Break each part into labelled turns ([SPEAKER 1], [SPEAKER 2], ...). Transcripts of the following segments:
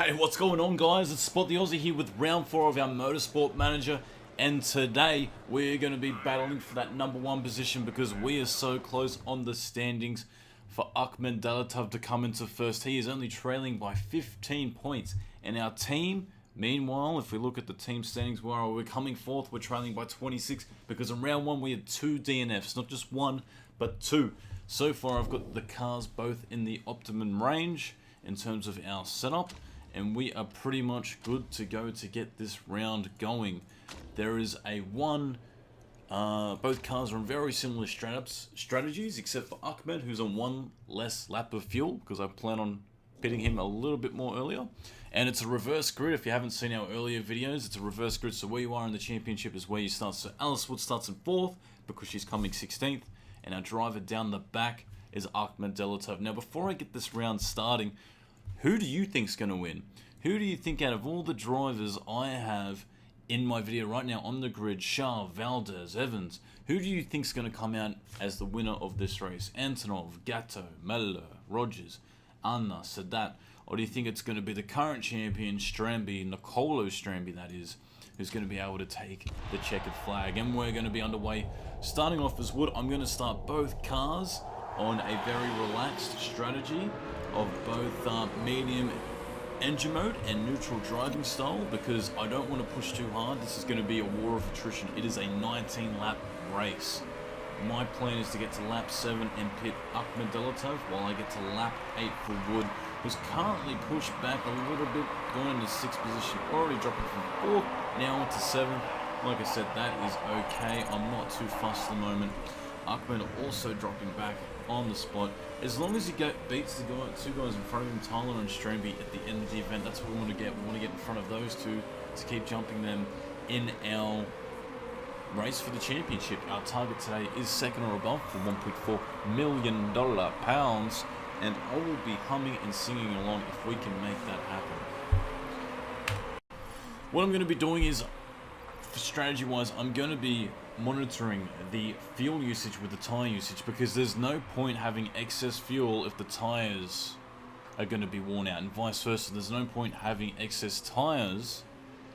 [SPEAKER 1] Hey, what's going on, guys? It's SpotTheOzzie here with round 4 of our Motorsport Manager, and today we're going to be battling for that #1 position because we are so close on the standings for Ahmed Dalatov to come into first. He is only trailing by 15 points, and our team, meanwhile, if we look at the team standings, we're coming fourth. We're trailing by 26 because in round 1 we had 2 DNFs, not just 1 but 2. So far I've got the cars both in the optimum range in terms of our setup, and we are pretty much good to go to get this round going. There is a both cars are on very similar strategies, except for Ahmed, who's on 1 less lap of fuel, because I plan on pitting him a little bit more earlier. And it's a reverse grid. If you haven't seen our earlier videos, it's a reverse grid, so where you are in the championship is where you start. So Alice Wood starts in 4th, because she's coming 16th, and our driver down the back is Ahmed Dalatov. Now, before I get this round starting, who do you think's going to win? Who do you think out of all the drivers I have in my video right now on the grid, Shah, Valdez, Evans, who do you think's going to come out as the winner of this race? Antonov, Gatto, Meller, Rogers, Anna, Sadat? Or do you think it's going to be the current champion, Stramby, Nicolo Stramby that is, who's going to be able to take the checkered flag? And we're going to be underway. Starting off as Wood, I'm going to start both cars on a very relaxed strategy of both medium engine mode and neutral driving style, because I don't want to push too hard. This is going to be a war of attrition. It is a 19 lap race. My plan is to get to lap 7 and pit Ahmed Dalatov while I get to lap 8 for Wood, who's currently pushed back a little bit, going into 6th position, already dropping from 4th, now onto 7th. Like I said, that is okay. I'm not too fussed at the moment. Ahmed also dropping back on the spot. As long as he beats the two guys in front of him, Tyler and Stramby, at the end of the event, that's what we want to get. We want to get in front of those two to keep jumping them in our race for the championship. Our target today is 2nd or above for $1.4 million, and I will be humming and singing along if we can make that happen. What I'm going to be doing is, strategy wise, I'm going to be monitoring the fuel usage with the tire usage, because there's no point having excess fuel if the tires are going to be worn out, and vice versa. There's no point having excess tires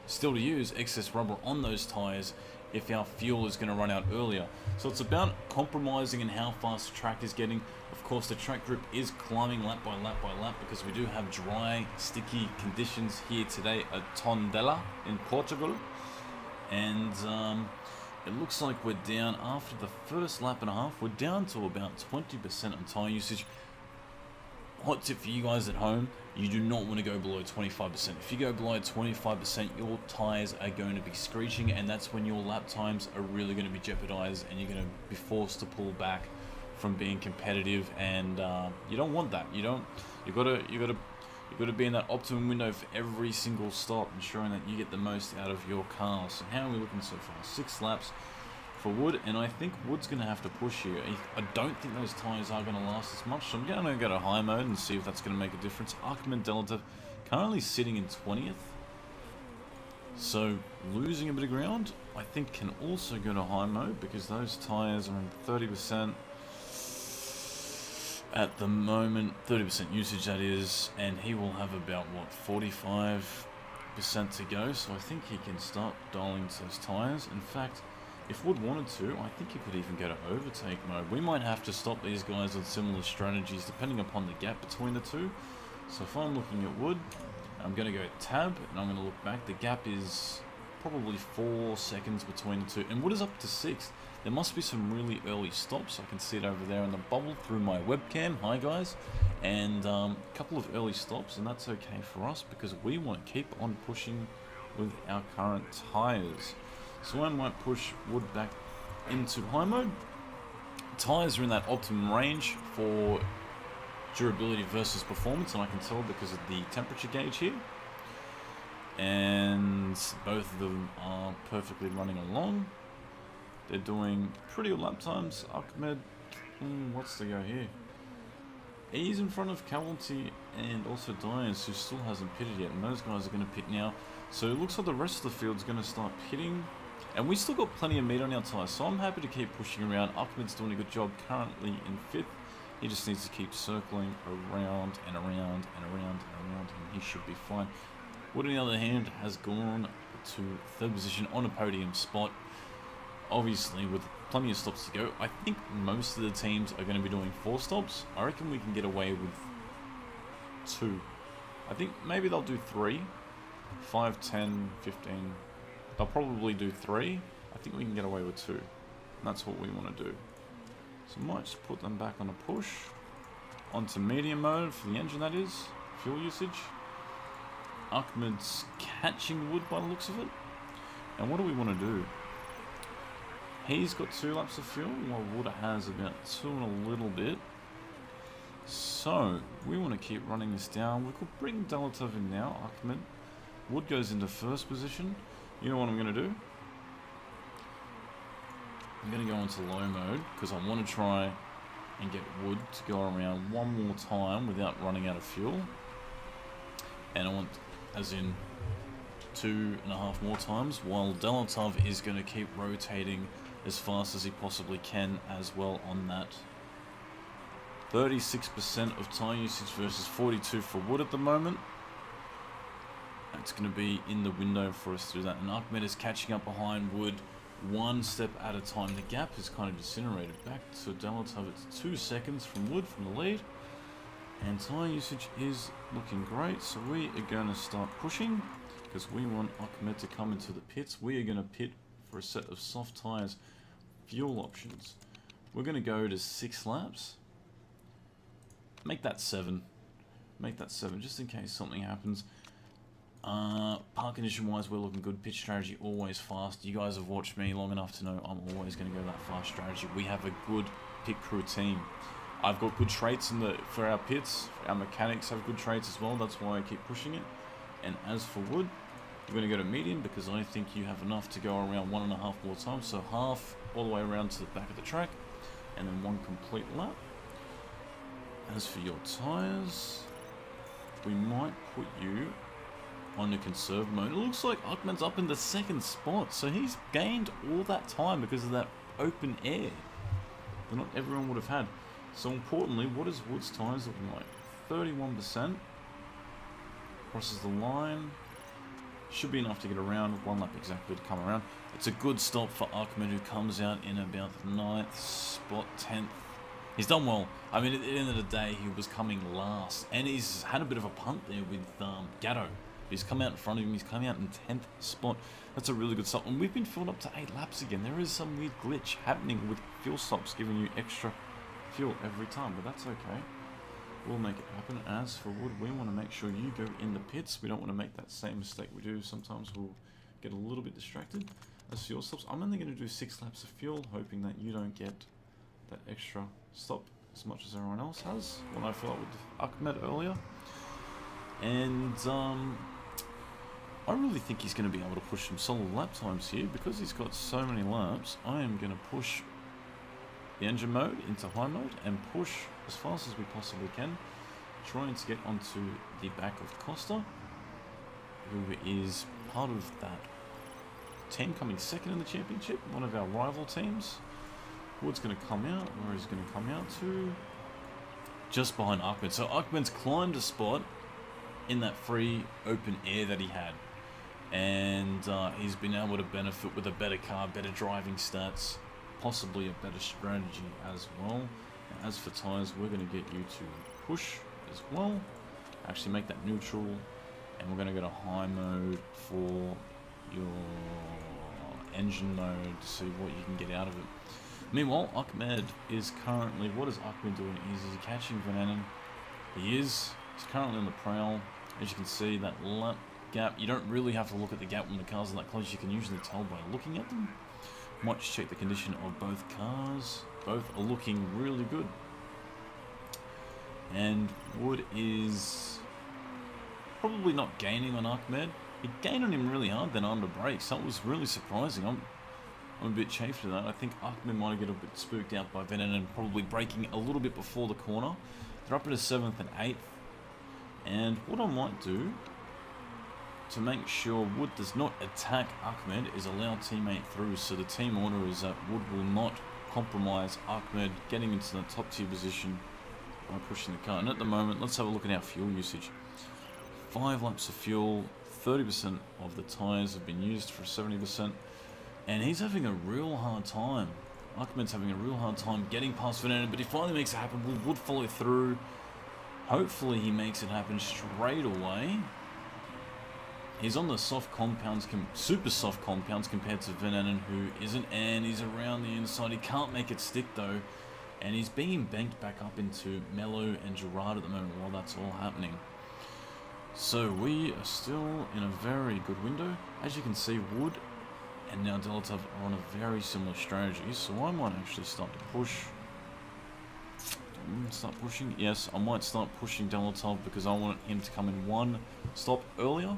[SPEAKER 1] still to use excess rubber on those tires if our fuel is going to run out earlier. So it's about compromising in how fast the track is getting. Of course, the track grip is climbing lap by lap by lap, because we do have dry, sticky conditions here today at Tondela in Portugal. And it looks like we're down, after the first lap and a half, we're down to about 20% on tire usage. Hot tip for you guys at home, you do not want to go below 25%. If you go below 25%, your tires are going to be screeching, and that's when your lap times are really going to be jeopardized, and you're going to be forced to pull back from being competitive, and you don't want that. You got to be in that optimum window for every single stop, ensuring that you get the most out of your car. So how are we looking so far? 6 laps for Wood, and I think Wood's going to have to push here. I don't think those tyres are going to last as much, so I'm going to go to high mode and see if that's going to make a difference. Ahmed Dalatov currently sitting in 20th, so losing a bit of ground. I think can also go to high mode, because those tyres are on 30%. At the moment, 30% usage that is, and he will have about, what, 45% to go, so I think he can start dialing into those tyres. In fact, if Wood wanted to, I think he could even go to overtake mode. We might have to stop these guys with similar strategies depending upon the gap between the two. So if I'm looking at Wood, I'm going to go tab, and I'm going to look back. The gap is probably 4 seconds between the two, and Wood is up to 6th. There must be some really early stops. I can see it over there in the bubble through my webcam. Hi guys. And a couple of early stops, and that's okay for us, because we want to keep on pushing with our current tires. So I might push Wood back into high mode. Tires are in that optimum range for durability versus performance, and I can tell because of the temperature gauge here. And both of them are perfectly running along. They're doing pretty good lap times. Ahmed, what's the go here? He's in front of Casualty and also Dias, who still hasn't pitted yet, and those guys are going to pit now. So it looks like the rest of the field's going to start pitting, and we still got plenty of meat on our tyres, so I'm happy to keep pushing around. Ahmed's doing a good job, currently in 5th. He just needs to keep circling around and around and around and around, and he should be fine. Wood, on the other hand, has gone to 3rd position on a podium spot. Obviously, with plenty of stops to go. I think most of the teams are going to be doing 4 stops. I reckon we can get away with 2. I think maybe they'll do 3. 5, 10, 15. They'll probably do 3. I think we can get away with 2. And that's what we want to do. So I might just put them back on a push. Onto medium mode for the engine, that is. Fuel usage. Ahmed's catching Wood by the looks of it. And what do we want to do? He's got 2 laps of fuel, while Wood has about 2 and a little bit. So, we want to keep running this down. We could bring Delatov in now, Ahmed. Wood goes into 1st position. You know what I'm going to do? I'm going to go into low mode, because I want to try and get Wood to go around one more time without running out of fuel. And I want, as in 2.5 more times, while Delatov is going to keep rotating as fast as he possibly can as well on that. 36% of tyre usage versus 42 for Wood at the moment. It's going to be in the window for us to do that. And Ahmed is catching up behind Wood 1 step at a time. The gap is kind of disintegrated. Back to Delatov, it's 2 seconds from Wood from the lead. And tyre usage is looking great. So we are going to start pushing because we want Ahmed to come into the pits. We are going to pit for a set of soft tyres fuel options. We're going to go to 6 laps. Make that 7. Make that 7 just in case something happens. Park condition wise, we're looking good. Pitch strategy always fast. You guys have watched me long enough to know I'm always going to go that fast strategy. We have a good pit crew team. I've got good traits for our pits. Our mechanics have good traits as well. That's why I keep pushing it. And as for Wood, we're going to go to medium because I think you have enough to go around 1.5 more times. So half all the way around to the back of the track, and then 1 complete lap. As for your tyres, we might put you on the conserve mode. It looks like Ahmed's up in the 2nd spot, so he's gained all that time because of that open air that not everyone would have had. So importantly, what is Wood's tyres looking like? 31%. Crosses the line. Should be enough to get around. 1 lap exactly to come around. It's a good stop for Ahmed, who comes out in about the 9th spot, 10th. He's done well. I mean, at the end of the day, he was coming last. And he's had a bit of a punt there with Gatto. He's come out in front of him. He's come out in 10th spot. That's a really good stop. And we've been filled up to 8 laps again. There is some weird glitch happening with fuel stops, giving you extra fuel every time. But that's okay. We'll make it happen. As for Wood, we want to make sure you go in the pits. We don't want to make that same mistake we do. Sometimes we'll get a little bit distracted. As for your stops, I'm only going to do 6 laps of fuel, hoping that you don't get that extra stop as much as everyone else has when I fell out with Ahmed earlier. And I really think he's going to be able to push some solid lap times here because he's got so many laps. I am going to push the engine mode into high mode and push as fast as we possibly can, trying to get onto the back of Costa, who is part of that team coming 2nd in the championship, one of our rival teams. Wood's going to come out. Where he's going to come out to? Just behind Ahmed. So Ahmed's climbed a spot in that free open air that he had. And he's been able to benefit with a better car, better driving stats, possibly a better strategy as well. Now, as for tyres, we're going to get you to push as well. Actually make that neutral. And we're going to go to high mode for your engine mode to see what you can get out of it. Meanwhile, Ahmed is currently... What is Ahmed doing? Is he catching Van Anen? He is. He's currently on the prowl. As you can see, that lap gap. You don't really have to look at the gap when the cars are that close. You can usually tell by looking at them. Might just check the condition of both cars. Both are looking really good. And Wood is probably not gaining on Ahmed. He gained on him really hard then under brakes. That was really surprising. I'm a bit chafed at that. I think Ahmed might have got a bit spooked out by Van Anen, probably braking a little bit before the corner. They're up into 7th and 8th. And what I might do to make sure Wood does not attack Ahmed is allow teammate through. So the team order is that Wood will not compromise Ahmed getting into the top tier position by pushing the car. And at the moment, let's have a look at our fuel usage. 5 laps of fuel, 30% of the tyres have been used for 70%. And he's having a real hard time. Ahmed's having a real hard time getting past Fernando, but he finally makes it happen. We would follow through. Hopefully he makes it happen straight away. He's on the soft compounds, super soft compounds compared to Fernando, who isn't, and he's around the inside. He can't make it stick though, and he's being banked back up into Mello and Gerard at the moment while that's all happening. So we are still in a very good window. As you can see, Wood and now Delatov are on a very similar strategy, so I might actually start to push. Start pushing? Yes, I might start pushing Delatov because I want him to come in one stop earlier.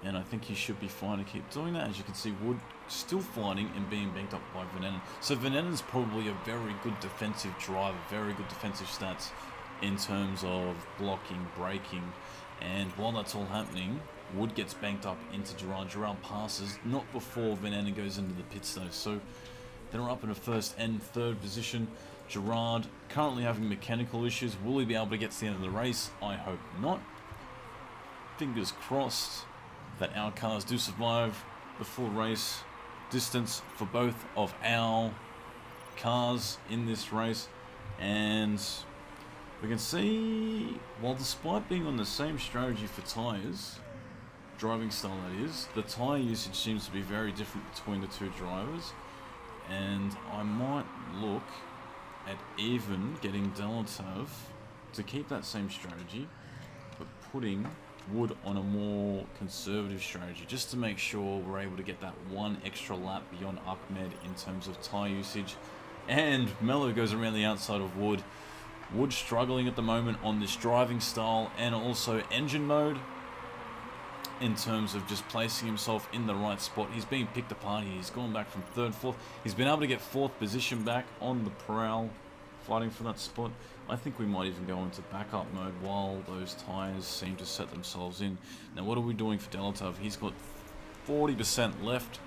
[SPEAKER 1] And I think he should be fine to keep doing that. As you can see, Wood still fighting and being banked up by Venenin. So Venenen's probably a very good defensive driver, very good defensive stats in terms of blocking, braking. And while that's all happening, Wood gets banked up into Gerard. Gerard passes, not before Venenin goes into the pits though. So they're up in a first and third position. Gerard currently having mechanical issues. Will he be able to get to the end of the race? I hope not. Fingers crossed that our cars do survive the full race distance for both of our cars in this race. And we can see, while despite being on the same strategy for tyres, driving style that is, the tyre usage seems to be very different between the two drivers. And I might look at even getting Delatov to keep that same strategy, but putting Wood on a more conservative strategy, just to make sure we're able to get that one extra lap beyond Ahmed in terms of tyre usage. And Mello goes around the outside of Wood. Wood struggling at the moment on this driving style and also engine mode in terms of just placing himself in the right spot. He's being picked apart. He's gone back from third, fourth. He's been able to get fourth position back on the prowl, fighting for that spot. I think we might even go into backup mode while those tyres seem to set themselves in. Now, what are we doing for Delatov? He's got 40% left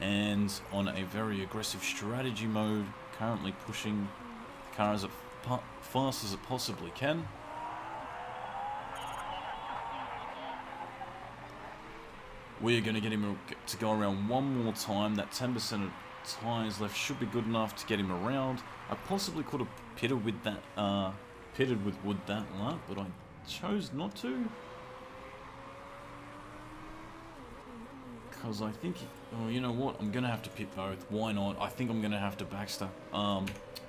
[SPEAKER 1] and on a very aggressive strategy mode, currently pushing the car as fast as it possibly can. We are going to get him to go around one more time. That 10% of tyres left should be good enough to get him around. I possibly could have pitted with Wood that lap, but I chose not to. Because I think, oh, you know what? I'm going to have to pit both. Why not? I think I'm going to have to backstop,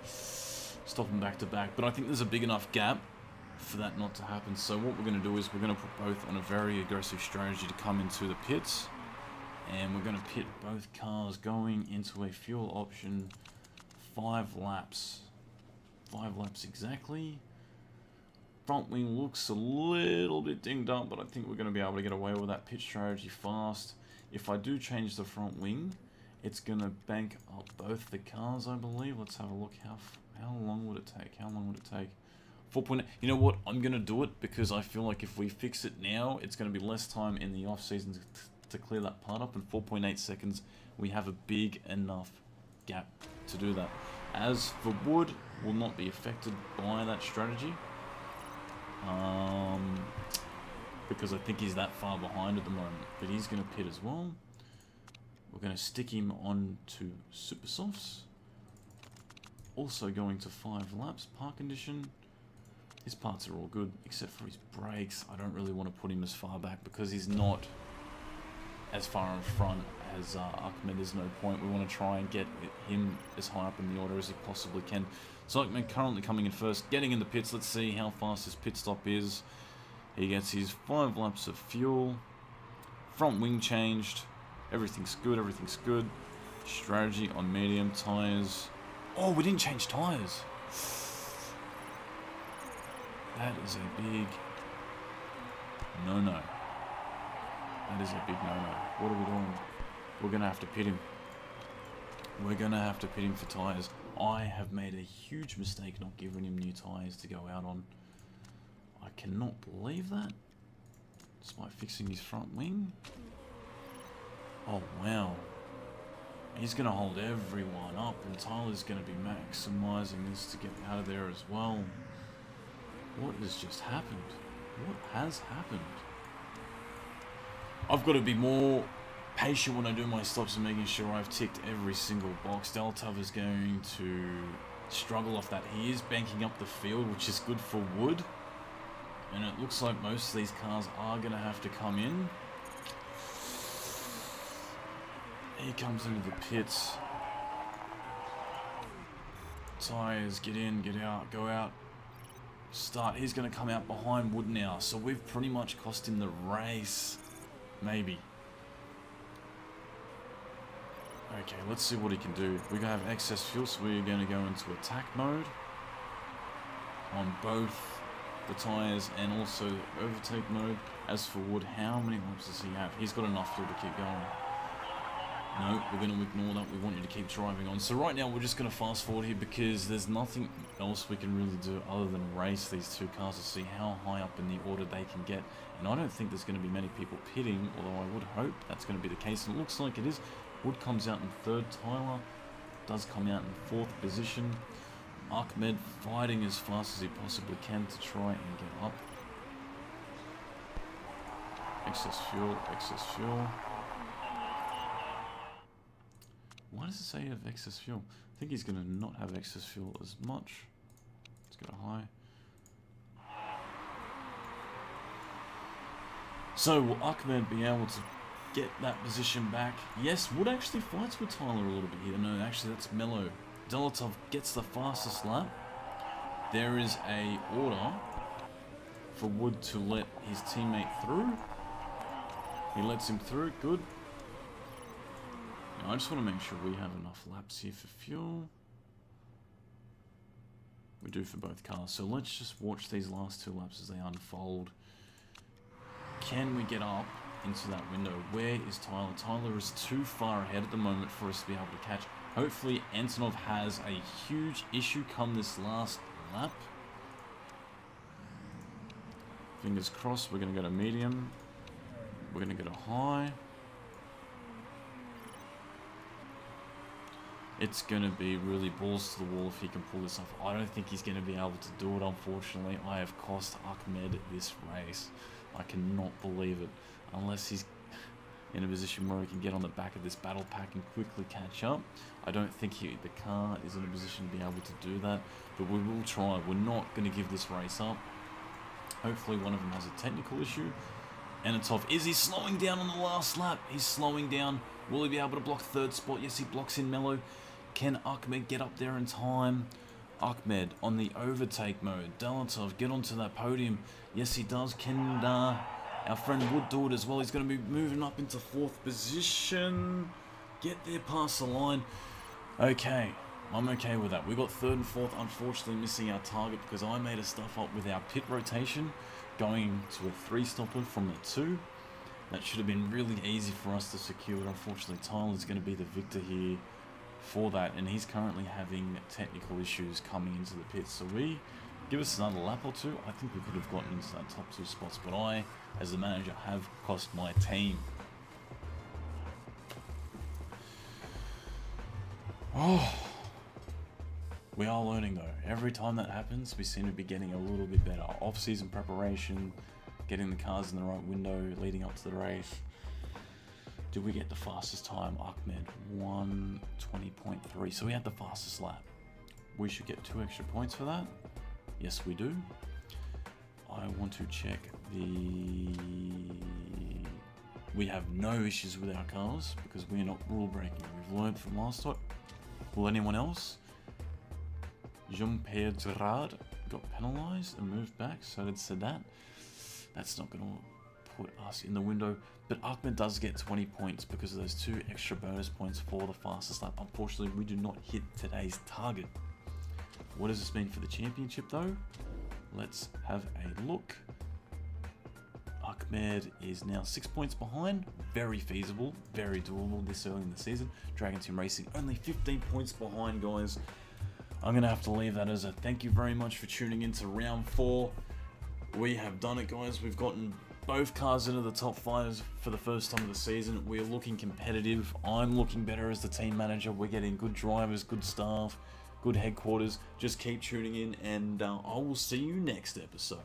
[SPEAKER 1] stop them back to back. But I think there's a big enough gap for that not to happen. So what we're going to do is we're going to put both on a very aggressive strategy to come into the pits. And we're going to pit both cars going into a fuel option 5 laps. 5 laps exactly. Front wing looks a little bit dinged up, but I think we're going to be able to get away with that pit strategy fast. If I do change the front wing, it's going to bank up both the cars, I believe. Let's have a look. How long would it take? How long would it take? 4.8. You know what? I'm going to do it because I feel like if we fix it now, it's going to be less time in the off season to clear that part up. In 4.8 seconds, we have a big enough gap to do that. As for Wood, will not be affected by that strategy. Because I think he's that far behind at the moment. But he's going to pit as well. We're going to stick him on to super softs. Also going to 5 laps, park condition. His parts are all good, except for his brakes. I don't really want to put him as far back because he's not as far in front as Ahmed. There's no point. We want to try and get him as high up in the order as he possibly can. So Ahmed currently coming in first, getting in the pits. Let's see how fast his pit stop is. He gets his 5 laps of fuel. Front wing changed. Everything's good, everything's good. Strategy on medium tyres. Oh, we didn't change tyres. That is a big no-no. That is a big no-no. What are we doing? We're going to have to pit him. We're going to have to pit him for tyres. I have made a huge mistake not giving him new tyres to go out on. I cannot believe that. Despite fixing his front wing. Oh, wow. He's going to hold everyone up, and Tyler's going to be maximising this to get out of there as well. What has just happened? What has happened? I've got to be more patient when I do my stops and making sure I've ticked every single box. Deltov is going to struggle off that. He is banking up the field, which is good for Wood. And it looks like most of these cars are going to have to come in. He comes into the pits. Tyres, get in, get out, go out. Start. He's going to come out behind Wood now. So we've pretty much cost him the race. Maybe. Okay, let's see what he can do. We're going to have excess fuel, so we're going to go into attack mode on both the tyres and also overtake mode. As for Wood, how many laps does he have? He's got enough fuel to keep going. No, we're going to ignore that. We want you to keep driving on. So right now, we're just going to fast forward here because there's nothing else we can really do other than race these two cars to see how high up in the order they can get. And I don't think there's going to be many people pitting, although I would hope that's going to be the case. And it looks like it is. Wood comes out in third. Tyler does come out in fourth position. Ahmed fighting as fast as he possibly can to try and get up. Excess fuel, excess fuel. Why does it say you have excess fuel? I think he's going to not have excess fuel as much. Let's go to high. So will Ahmed be able to get that position back? Yes, Wood actually fights with Tyler a little bit here. No, actually that's Mello. Delatov gets the fastest lap. There is a order for Wood to let his teammate through. He lets him through, good. Now, I just want to make sure we have enough laps here for fuel. We do for both cars. So let's just watch these last two laps as they unfold. Can we get up into that window? Where is Tyler? Tyler is too far ahead at the moment for us to be able to catch. Hopefully Antonov has a huge issue come this last lap. Fingers crossed. We're going to go to medium. We're going to go to high. It's going to be really balls to the wall if he can pull this off. I don't think he's going to be able to do it, unfortunately. I have cost Ahmed this race. I cannot believe it. Unless he's in a position where he can get on the back of this battle pack and quickly catch up. I don't think the car is in a position to be able to do that. But we will try. We're not going to give this race up. Hopefully one of them has a technical issue. Anatov, is he slowing down on the last lap? He's slowing down. Will he be able to block third spot? Yes, he blocks in Mello. Can Ahmed get up there in time? Ahmed on the overtake mode. Dalatov, get onto that podium. Yes, he does. Can our friend Wood do it as well? He's going to be moving up into fourth position. Get there past the line. Okay, I'm okay with that. We got third and fourth, unfortunately missing our target because I made a stuff up with our pit rotation, going to a 3-stopper from a 2. That should have been really easy for us to secure, but unfortunately Tyler's going to be the victor here for that, and he's currently having technical issues coming into the pits. So we give us another lap or two. I think we could have gotten into that top 2 spots, but I, as the manager, have cost my team. Oh, we are learning though. Every time that happens, we seem to be getting a little bit better. Off-season preparation, getting the cars in the right window, leading up to the race. Did we get the fastest time? Ahmed, 1:20.3. So we had the fastest lap. We should get 2 extra points for that. Yes, we do. I want to check the... We have no issues with our cars because we are not rule breaking. We've learned from last time. Will anyone else? Jean-Pierre Gerard got penalised and moved back, so it said that. That's not going to put us in the window. But Ahmed does get 20 points because of those 2 extra bonus points for the fastest lap. Unfortunately, we do not hit today's target. What does this mean for the championship though? Let's have a look. Ahmed is now 6 points behind. Very feasible, very doable this early in the season. Dragon Team Racing only 15 points behind, guys. I'm going to have to leave that as a thank you very much for tuning into round 4. We have done it, guys. We've gotten both cars into the top 5 for the first time of the season. We're looking competitive. I'm looking better as the team manager. We're getting good drivers, good staff, good headquarters. Just keep tuning in, and I will see you next episode.